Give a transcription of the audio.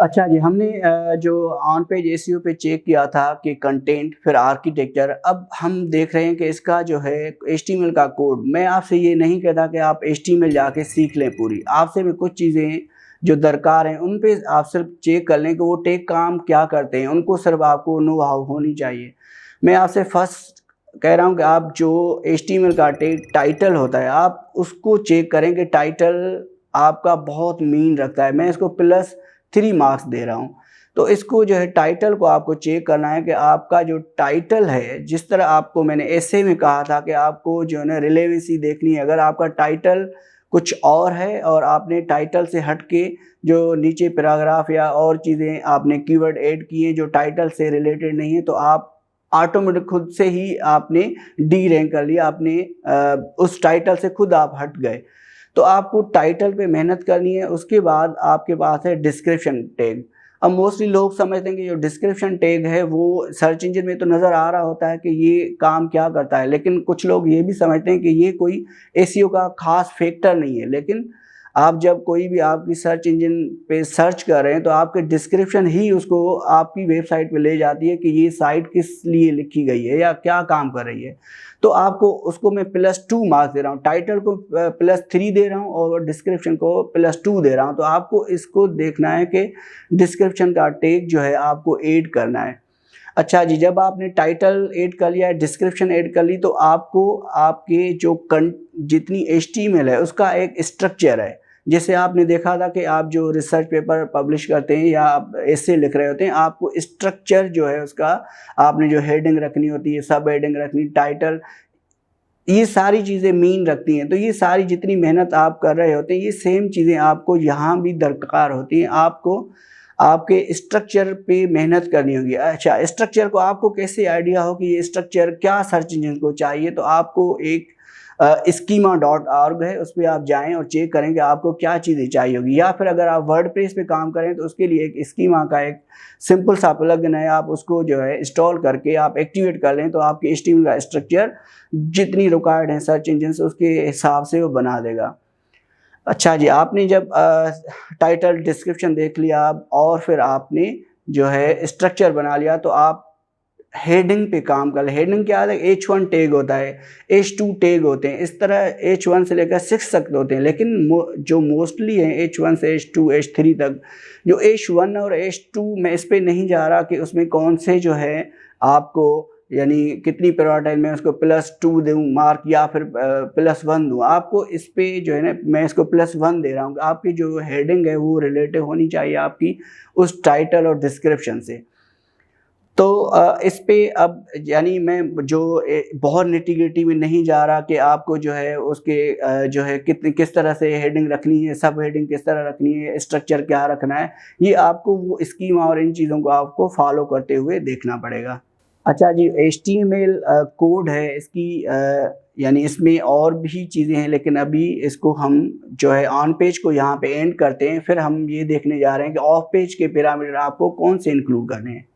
अच्छा जी, हमने जो ऑन पेज एसईओ पे चेक किया था कि कंटेंट फिर आर्किटेक्चर, अब हम देख रहे हैं कि इसका जो है एचटीएमएल का कोड। मैं आपसे ये नहीं कहता कि आप एचटीएमएल जाके सीख लें पूरी, आपसे मैं कुछ चीज़ें जो दरकार हैं उन पे आप सिर्फ चेक कर लें कि वो टेक काम क्या करते हैं, उनको सिर्फ आपको नो हाउ होनी चाहिए। मैं आपसे फर्स्ट कह रहा हूँ कि आप जो एचटीएमएल का टाइटल होता है आप उसको चेक करें कि टाइटल आपका बहुत मीन रखता है। मैं इसको +3 मार्क्स दे रहा हूँ। तो इसको जो है टाइटल को आपको चेक करना है कि आपका जो टाइटल है, जिस तरह आपको मैंने ऐसे में कहा था कि आपको जो है ना रिलेवेंसी देखनी है। अगर आपका टाइटल कुछ और है और आपने टाइटल से हट के जो नीचे पैराग्राफ या और चीज़ें आपने कीवर्ड ऐड किए जो टाइटल से रिलेटेड नहीं है, तो आप ऑटोमेटिक खुद से ही आपने डी रैंक कर लिया, आपने उस टाइटल से खुद आप हट गए। तो आपको टाइटल पे मेहनत करनी है। उसके बाद आपके पास है डिस्क्रिप्शन टैग। अब मोस्टली लोग समझते हैं कि जो डिस्क्रिप्शन टैग है वो सर्च इंजन में तो नज़र आ रहा होता है कि ये काम क्या करता है, लेकिन कुछ लोग ये भी समझते हैं कि ये कोई एसईओ का खास फैक्टर नहीं है। लेकिन आप जब कोई भी आपकी सर्च इंजन पे सर्च कर रहे हैं तो आपके डिस्क्रिप्शन ही उसको आपकी वेबसाइट पे ले जाती है कि ये साइट किस लिए लिखी गई है या क्या काम कर रही है। तो आपको उसको मैं +2 मार्क्स दे रहा हूँ, टाइटल को +3 दे रहा हूँ और डिस्क्रिप्शन को +2 दे रहा हूँ। तो आपको इसको देखना है कि डिस्क्रिप्शन का टैग जो है आपको ऐड करना है। अच्छा जी, जब आपने टाइटल ऐड कर लिया है, डिस्क्रिप्शन ऐड कर ली, तो आपको आपके जो जितनी एचटीएमएल है उसका एक स्ट्रक्चर है। जैसे आपने देखा था कि आप जो रिसर्च पेपर पब्लिश करते हैं या आप एसे लिख रहे होते हैं, आपको स्ट्रक्चर जो है उसका आपने जो हेडिंग रखनी होती है, सब हेडिंग रखनी, टाइटल, ये सारी चीज़ें मीन रखती हैं। तो ये सारी जितनी मेहनत आप कर रहे होते हैं, ये सेम चीज़ें आपको यहाँ भी दरकार होती हैं। आपको आपके स्ट्रक्चर पे मेहनत करनी होगी। अच्छा, स्ट्रक्चर को आपको कैसे आइडिया हो कि ये स्ट्रक्चर क्या सर्च इंजन को चाहिए, तो आपको एक schema.org है, उस पे आप जाएँ और चेक करें कि आपको क्या चीज़ें चाहिए होगी। या फिर अगर आप वर्डप्रेस पे काम करें तो उसके लिए एक स्कीमा का एक सिंपल सा प्लगइन है, आप उसको जो है इंस्टॉल करके आप एक्टिवेट कर लें तो आपके एचटीएमएल का स्ट्रक्चर जितनी रिक्वायर्ड है सर्च इंजन से उसके हिसाब से वो बना देगा। अच्छा जी, आपने जब टाइटल डिस्क्रिप्शन देख लिया और फिर आपने जो है स्ट्रक्चर बना लिया, तो आप हेडिंग पे काम कर लें। हेडिंग क्या है, H1 टैग होता है, H2 टैग होते हैं, इस तरह H1 से लेकर 6 तक होते हैं। लेकिन जो मोस्टली हैं H1 से H2 H3 तक, जो H1 और H2 मैं इस पे नहीं जा रहा कि उसमें कौन से जो है आपको यानी कितनी प्रायोरिटी मैं उसको +2 दूँ मार्क या फिर +1 दूँ। आपको इस पे जो है ना मैं इसको +1 दे रहा हूँ। आपकी जो हेडिंग है वो रिलेटिव होनी चाहिए आपकी उस टाइटल और डिस्क्रिप्शन से। तो इस पे अब यानी मैं जो बहुत निटी-ग्रिटी में नहीं जा रहा कि आपको जो है उसके जो है किस तरह से हेडिंग रखनी है, सब हेडिंग किस तरह रखनी है, स्ट्रक्चर क्या रखना है, ये आपको वो स्कीमा और इन चीज़ों को आपको फॉलो करते हुए देखना पड़ेगा। अच्छा जी, एचटीएमएल कोड है इसकी यानी इसमें और भी चीज़ें हैं, लेकिन अभी इसको हम जो है ऑन पेज को यहाँ पे एंड करते हैं, फिर हम ये देखने जा रहे हैं कि ऑफ पेज के पैरामीटर आपको कौन से इंक्लूड करने हैं।